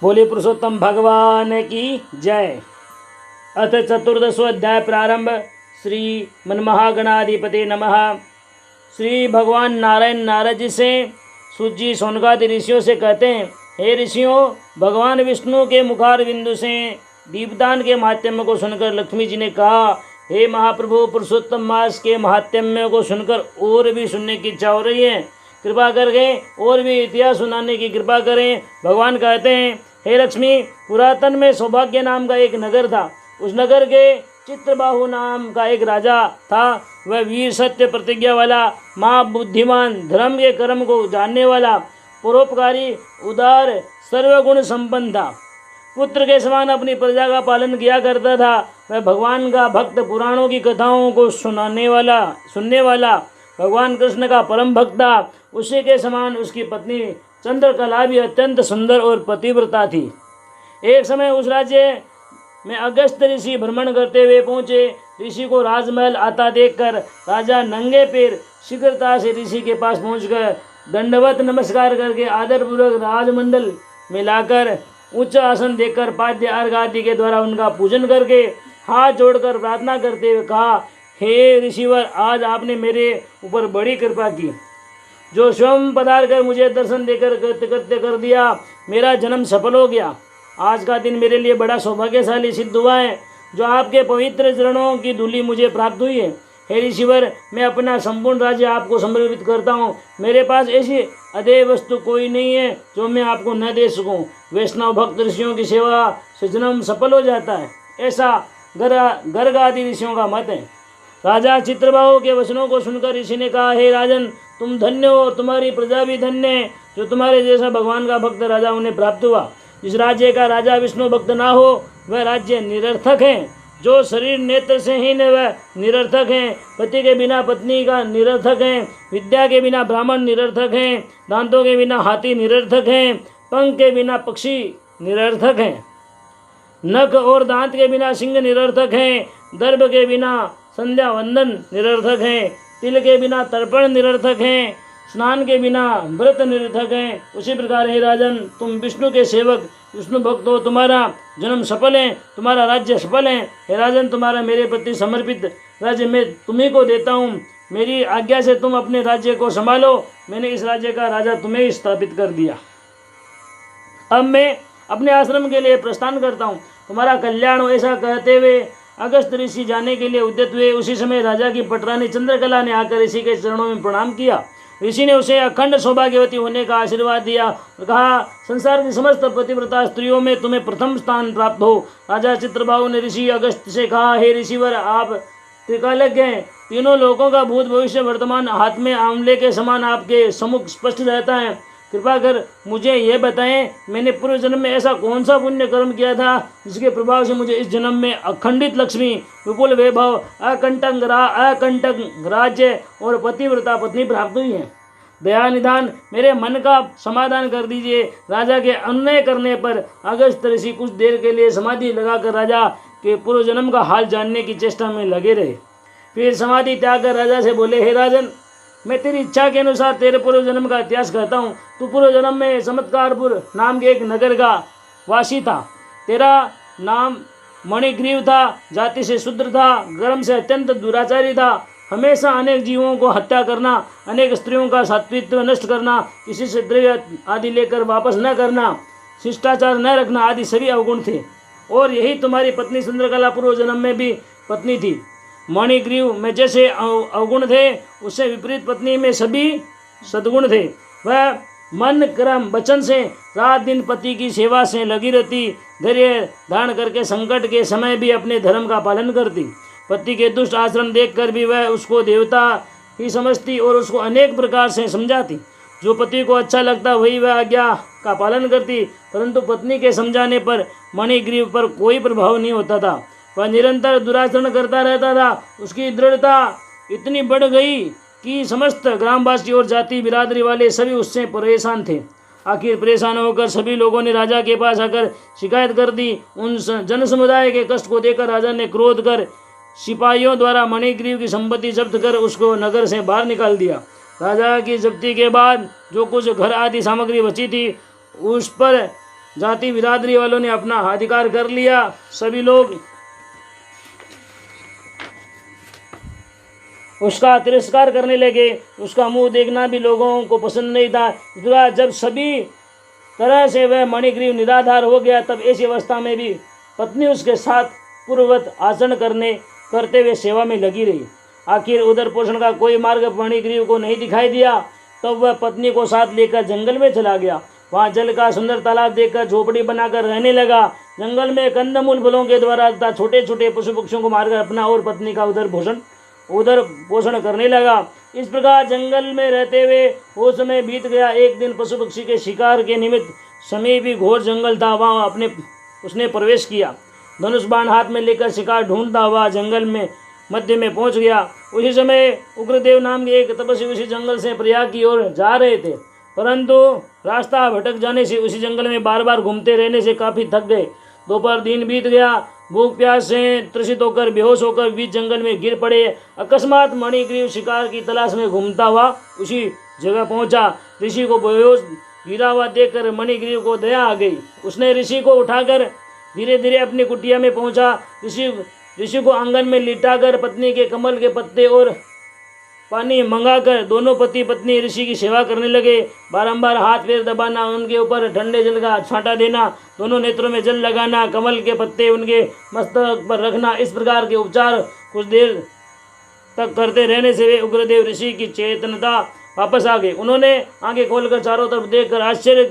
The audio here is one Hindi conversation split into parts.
बोले पुरुषोत्तम भगवान की जय। अथ चतुर्दशोऽध्याय प्रारंभ। श्री मनमहागणाधिपते नमः। श्री भगवान नारायण नारद जी से सूत जी सौनकादि ऋषियों से कहते हैं, हे ऋषियों, भगवान विष्णु के मुखार बिंदु से दीपदान के महात्म्य को सुनकर लक्ष्मी जी ने कहा, हे महाप्रभु, पुरुषोत्तम मास के महात्म्य को सुनकर और भी सुनने की इच्छा हो रही है, कृपा करके और भी इतिहास सुनाने की कृपा करें। भगवान कहते हैं, हे लक्ष्मी, पुरातन में सौभाग्य नाम का एक नगर था। उस नगर के चित्रबाहु नाम का एक राजा था। वह वीर, सत्य प्रतिज्ञा वाला, महाबुद्धिमान, धर्म के कर्म को जानने वाला, परोपकारी, उदार, सर्वगुण संपन्न था। पुत्र के समान अपनी प्रजा का पालन किया करता था। वह भगवान का भक्त, पुराणों की कथाओं को सुनने वाला भगवान कृष्ण का परम भक्त था। उसी के समान उसकी पत्नी चंद्रकला भी अत्यंत सुंदर और पतिव्रता थी। एक समय उस राज्य में अगस्त ऋषि भ्रमण करते हुए पहुंचे। ऋषि को राजमहल आता देखकर राजा नंगे पैर शीघ्रता से ऋषि के पास पहुंचकर दंडवत नमस्कार करके आदरपूर्वक राजमंडल में लाकर उच्च आसन देकर पाद्य अर्घ आदि के द्वारा उनका पूजन करके हाथ जोड़कर प्रार्थना करते हुए कहा, हे ऋषिवर, आज आपने मेरे ऊपर बड़ी कृपा की, जो स्वयं पधार कर मुझे दर्शन देकर कृत्य कर दिया। मेरा जन्म सफल हो गया। आज का दिन मेरे लिए बड़ा सौभाग्यशाली सिद्ध हुआ है, जो आपके पवित्र चरणों की धूलि मुझे प्राप्त हुई है। हे ऋषिवर, मैं अपना संपूर्ण राज्य आपको समर्पित करता हूँ। मेरे पास ऐसी अदेय वस्तु कोई नहीं है जो मैं आपको न दे सकूँ। वैष्णव भक्त ऋषियों की सेवा से जन्म सफल हो जाता है, ऐसा गर्ग आदि ऋषियों का मत है। राजा चित्रबाहु के वचनों को सुनकर ऋषि ने कहा, हे राजन, तुम धन्य हो, तुम्हारी प्रजा भी धन्य है, जो तुम्हारे जैसा भगवान का भक्त राजा उन्हें प्राप्त हुआ। जिस राज्य का राजा विष्णु भक्त ना हो वह राज्य निरर्थक है। जो शरीर नेत्र से हीन है वह निरर्थक है। पति के बिना पत्नी का निरर्थक है। विद्या के बिना ब्राह्मण निरर्थक है। दांतों के बिना हाथी निरर्थक है। पंख के बिना पक्षी निरर्थक है। नख और दांत के बिना सिंह निरर्थक है। दर्भ के बिना संध्या वंदन निरर्थक है। तिल के बिना तर्पण निरर्थक है। स्नान के बिना व्रत निरर्थक है। उसी प्रकार हे राजन, तुम विष्णु के सेवक, विष्णु भक्त हो, तुम्हारा जन्म सफल है, तुम्हारा राज्य सफल है। हे राजन, तुम्हारा मेरे प्रति समर्पित राज्य मैं तुम्ही को देता हूँ। मेरी आज्ञा से तुम अपने राज्य को संभालो। मैंने इस राज्य का राजा तुम्हें ही स्थापित कर दिया। अब मैं अपने आश्रम के लिए प्रस्थान करता हूँ, तुम्हारा कल्याण हो। ऐसा कहते हुए अगस्त ऋषि जाने के लिए उद्यत हुए। उसी समय राजा की पटरानी चंद्रकला ने आकर ऋषि के चरणों में प्रणाम किया। ऋषि ने उसे अखंड सौभाग्यवती होने का आशीर्वाद दिया और कहा, संसार की समस्त पतिव्रता स्त्रियों में तुम्हें प्रथम स्थान प्राप्त हो। राजा चित्रबाहु ने ऋषि अगस्त से कहा, हे ऋषिवर, आप त्रिकालज्ञ हैं। तीनों लोकों का भूत भविष्य वर्तमान हाथ में आंवले के समान आपके सम्मुख स्पष्ट रहता है। कृपा कर मुझे यह बताएं, मैंने पूर्व जन्म में ऐसा कौन सा पुण्य कर्म किया था जिसके प्रभाव से मुझे इस जन्म में अखंडित लक्ष्मी, विपुल वैभव, अकंटक राज्य और पतिव्रता पत्नी प्राप्त हुई है। दया निधान मेरे मन का समाधान कर दीजिए। राजा के अनुनय करने पर अगस्त ऋषि कुछ देर के लिए समाधि लगाकर राजा के पूर्व जन्म का हाल जानने की चेष्टा में लगे रहे। फिर समाधि त्याग कर राजा से बोले, हे राजन, मैं तेरी इच्छा के अनुसार तेरे पूर्व जन्म का इतिहास कहता हूँ। तू पूर्व जन्म में चमत्कारपुर नाम के एक नगर का वासी था। तेरा नाम मणिग्रीव था। जाति से शूद्र था। गर्म से अत्यंत दुराचारी था। हमेशा अनेक जीवों को हत्या करना, अनेक स्त्रियों का सात्वित्व नष्ट करना, किसी से द्रव्य आदि लेकर वापस न करना, शिष्टाचार न रखना आदि सभी अवगुण थे। और यही तुम्हारी पत्नी चंद्रकला पूर्व जन्म में भी पत्नी थी। मणिग्रीव में जैसे अवगुण थे, उससे विपरीत पत्नी में सभी सद्गुण थे। वह मन, कर्म, वचन से रात दिन पति की सेवा से लगी रहती। धैर्य धारण करके संकट के समय भी अपने धर्म का पालन करती। पति के दुष्ट आचरण देखकर भी वह उसको देवता ही समझती और उसको अनेक प्रकार से समझाती। जो पति को अच्छा लगता वही वह आज्ञा का पालन करती, परंतु पत्नी के समझाने पर मणिग्रीव पर कोई प्रभाव नहीं होता था। वह निरंतर दुराचरण करता रहता था। उसकी दृढ़ता इतनी बढ़ गई कि समस्त ग्रामवासी और जाति बिरादरी वाले सभी उससे परेशान थे। आखिर परेशान होकर सभी लोगों ने राजा के पास आकर शिकायत कर दी। उन जन समुदाय के कष्ट को देखकर राजा ने क्रोध कर सिपाहियों द्वारा मणिग्रीव की संपत्ति जब्त कर उसको नगर से बाहर निकाल दिया। राजा की जब्ती के बाद जो कुछ घर आदि सामग्री बची थी उस पर जाति बिरादरी वालों ने अपना अधिकार कर लिया। सभी लोग उसका तिरस्कार करने लगे। उसका मुंह देखना भी लोगों को पसंद नहीं था। जब सभी तरह से वह मणिग्रीव निराधार हो गया, तब ऐसी अवस्था में भी पत्नी उसके साथ पूर्ववत आचरण करते हुए सेवा में लगी रही। आखिर उधर पोषण का कोई मार्ग मणिग्रीव को नहीं दिखाई दिया। तब वह पत्नी को साथ लेकर जंगल में चला गया। वहाँ जल का सुंदर तालाब देखकर झोपड़ी बनाकर रहने लगा। जंगल में कंदमूल फलों के द्वारा तथा छोटे छोटे पशु पक्षियों को मारकर अपना और पत्नी का उधर पोषण करने लगा। इस प्रकार जंगल में रहते हुए वो समय बीत गया। एक दिन पशु पक्षी के शिकार के निमित्त समय भी घोर जंगल था, वहाँ उसने प्रवेश किया। धनुष बाण हाथ में लेकर शिकार ढूंढता हुआ जंगल में मध्य में पहुंच गया। उसी समय उग्रदेव नाम के एक तपस्वी उसी जंगल से प्रयाग की ओर जा रहे थे, परंतु रास्ता भटक जाने से उसी जंगल में बार बार घूमते रहने से काफ़ी थक गए। दोपहर दिन बीत गया। भूख प्यास से त्रसित होकर बेहोश होकर बीच जंगल में गिर पड़े। अकस्मात मणिग्रीव शिकार की तलाश में घूमता हुआ उसी जगह पहुंचा। ऋषि को बेहोश गिरा हुआ देखकर मणिग्रीव को दया आ गई। उसने ऋषि को उठाकर धीरे धीरे अपनी कुटिया में पहुंचा। ऋषि को आंगन में लिटाकर पत्नी के कमल के पत्ते और पानी मंगाकर दोनों पति पत्नी ऋषि की सेवा करने लगे। बारंबार हाथ पैर दबाना, उनके ऊपर ठंडे जल का छांटा देना, दोनों नेत्रों में जल लगाना, कमल के पत्ते उनके मस्तक पर रखना, इस प्रकार के उपचार कुछ देर तक करते रहने से वे उग्रदेव ऋषि की चेतनता वापस आ गई। उन्होंने आंखें खोलकर चारों तरफ देखकर आश्चर्य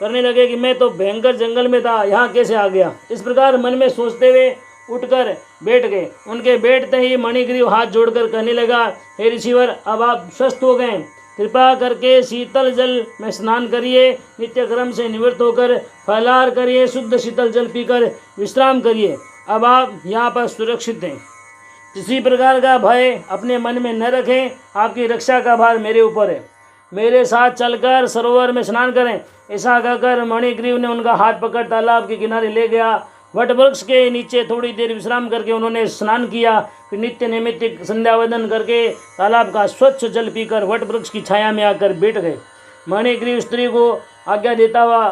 करने लगे कि मैं तो भयंकर जंगल में था, यहाँ कैसे आ गया। इस प्रकार मन में सोचते हुए उठकर बैठ गए। उनके बैठते ही मणिग्रीव हाथ जोड़कर कहने लगा, हे ऋषिवर, अब आप स्वस्थ हो गए, कृपा करके शीतल जल में स्नान करिए, नित्य क्रम से निवृत्त होकर फलाहार करिए, शुद्ध शीतल जल पीकर विश्राम करिए। अब आप यहाँ पर सुरक्षित हैं। किसी प्रकार का भय अपने मन में न रखें, आपकी रक्षा का भार मेरे ऊपर है। मेरे साथ चलकर सरोवर में स्नान करें। ऐसा कहकर मणिग्रीव ने उनका हाथ पकड़ तालाब के किनारे ले गया। वट वृक्ष के नीचे थोड़ी देर विश्राम करके उन्होंने स्नान किया। फिर नित्य नैमित्तिक संध्यावंदन करके तालाब का स्वच्छ जल पीकर वट वृक्ष की छाया में आकर बैठ गए। मणिग्रीव स्त्री को आज्ञा देता हुआ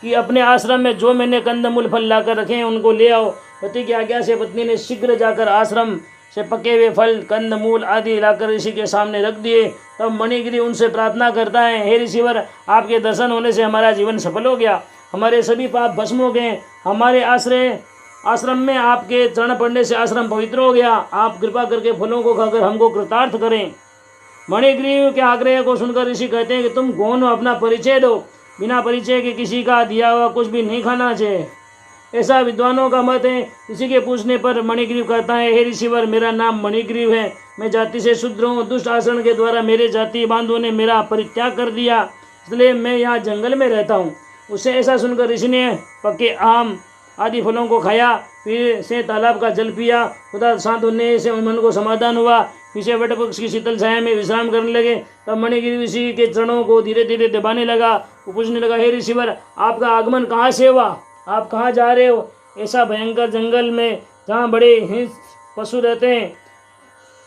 कि अपने आश्रम में जो मैंने कंदमूल फल लाकर रखे हैं उनको ले आओ। पति की आज्ञा से पत्नी ने शीघ्र जाकर आश्रम से पके हुए फल कंदमूल आदि लाकर ऋषि के सामने रख दिए। तब मणिग्रीव उनसे प्रार्थना करता है, हे ऋषिवर, आपके दर्शन होने से हमारा जीवन सफल हो गया, हमारे सभी पाप भस्म हो गए, हमारे आश्रम में आपके चरण पड़ने से आश्रम पवित्र हो गया। आप कृपा करके फलों को खाकर हमको कृतार्थ करें। मणिग्रीव के आग्रह को सुनकर ऋषि कहते हैं कि तुम कौन हो, अपना परिचय दो। बिना परिचय के किसी का दिया हुआ कुछ भी नहीं खाना चाहिए, ऐसा विद्वानों का मत है। इसी के पूछने पर मणिग्रीव कहता है, हे ऋषिवर, मेरा नाम मणिग्रीव है, मैं जाति से शूद्र हूँ। दुष्ट आचरण के द्वारा मेरे जाति बांधवों ने मेरा परित्याग कर दिया, इसलिए मैं यहाँ जंगल में रहता हूँ। उससे ऐसा सुनकर ऋषि ने पके आम आदि फलों को खाया, फिर से तालाब का जल पिया। खुदा शांत होने से मन को समाधान हुआ। पीछे वटवृक्ष की शीतल छाया में विश्राम करने लगे। तब मणिगिरी ऋषि के चरणों को धीरे धीरे दबाने लगा। वो पूछने लगा, हे ऋषिवर, आपका आगमन कहाँ से हुआ, आप कहाँ जा रहे हो? ऐसा भयंकर जंगल में जहाँ बड़े हिंस पशु रहते हैं,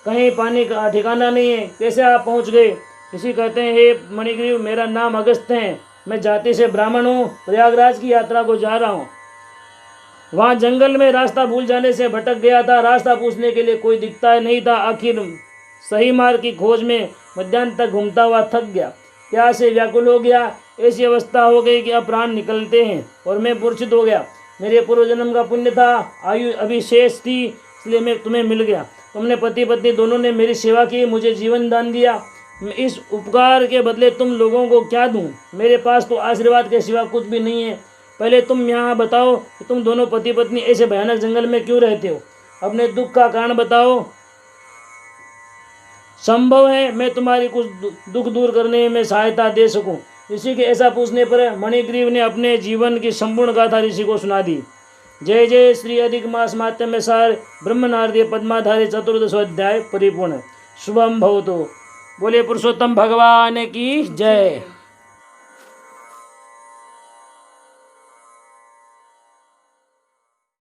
कहीं पानी का ठिकाना नहीं है, कैसे आप पहुँच गए? ऋषि कहते हैं, हे मणिग्रीव, मेरा नाम अगस्त्य है, मैं जाति से ब्राह्मण हूँ, प्रयागराज की यात्रा को जा रहा हूँ। वहाँ जंगल में रास्ता भूल जाने से भटक गया था। रास्ता पूछने के लिए कोई दिखता नहीं था। आखिर सही मार्ग की खोज में मध्याह्न तक घूमता हुआ थक गया, प्यास से व्याकुल हो गया। ऐसी अवस्था हो गई कि अब प्राण निकलते हैं और मैं मूर्छित हो गया। मेरे पूर्व जन्म का पुण्य था, आयु अभी शेष थी, इसलिए मैं तुम्हें मिल गया। तुमने पति पत्नी दोनों ने मेरी सेवा की, मुझे जीवन दान दिया। मैं इस उपकार के बदले तुम लोगों को क्या दूं? मेरे पास तो आशीर्वाद के सिवा कुछ भी नहीं है। पहले तुम यहाँ बताओ कि तुम दोनों पति पत्नी ऐसे भयानक जंगल में क्यों रहते हो? अपने दुख का कारण बताओ। संभव है मैं तुम्हारी कुछ दुख दूर करने में सहायता दे सकूं। ऋषि के ऐसा पूछने पर मणिग्रीव ने अपने जीवन की संपूर्ण गाथा ऋषि को सुना दी। जय जय श्री अधिक मास मात्यम सार ब्रह्म नारदीय पद्माधारी चतुर्दश अध्याय परिपूर्ण। शुभम भवतु। बोले पुरुषोत्तम भगवान की जय।